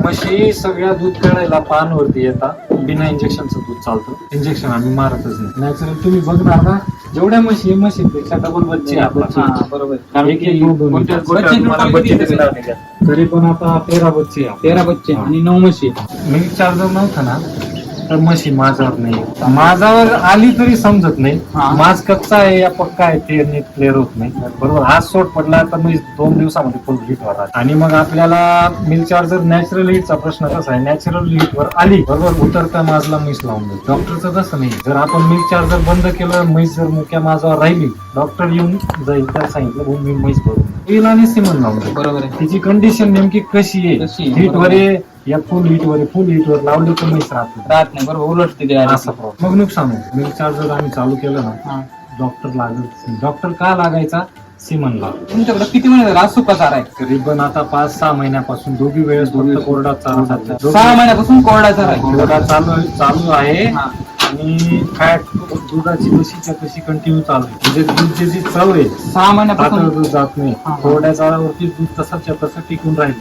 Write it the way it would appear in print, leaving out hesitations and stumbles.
म्हशी सगळ्या दूध काढायला पानवरती येतात. बिना इंजेक्शनचं दूध चालतं. इंजेक्शन आम्ही मारतच नाही. नॅचरल तुम्ही बघणार ना, जेवढ्या म्हशीपेक्षा डबल बच्चे आहे आपला. बरोबर. तरी पण आता 13 बच्चे आहे. 13 बच्चे आणि 9 म्हशी. मिल्क चार्जर नव्हता ना तर म्हशी माझ्यावर नाही. माझ्यावर आली तरी समजत नाही. माझ कच्चा आहे या पक्का आहे ते नीट क्लिअर होत नाही. बरोबर. आज सोड पडला तर मी 2 दिवसामध्ये फुल हिट होणार. आणि मग आपल्याला मिल्क चार्जर नॅचरल हिटचा प्रश्न कसा आहे, नॅचरल हिट वर आली बरोबर उतरता माझला म्हैस लावून देतो. डॉक्टरचं तसं नाही. जर आपण मिल्क चार्जर बंद केलं, म्हैस जर मुक्या माझ्यावर राहिली, डॉक्टर येऊन जाईल त्याला सांगितलं मी म्हैस भरून येईल आणि सिमन लावून देईल. बरोबर आहे. तिची कंडिशन नेमकी कशी आहे, हिट वर आहे या फुल हिट वर लावली तर म्हैस राहत नाही. बरोबर. उलटते ते असा प्रॉब्लेम. मग नुकसान होतं. मिल्क चार्जर आम्ही चालू केलं ना, डॉक्टर लागत. डॉक्टर का लागायचा, सिमनला. तुमच्याकडे किती महिने झाला सुका चारा आहे? करीबन आता 5-6 महिन्यापासून दोघी वेळेस कोरडा चालू झाला. 6 महिन्यापासून कोरडा चारा आहे. कोरडा चालू आहे. आणि फॅट दुधाची कशीच्या कशी कंटिन्यू चालू आहे. म्हणजे दूध जी चव आहे 6 महिन्यापासून दूध जात नाही. कोरड्या चारावरती दूध तसंच टिकून राहील.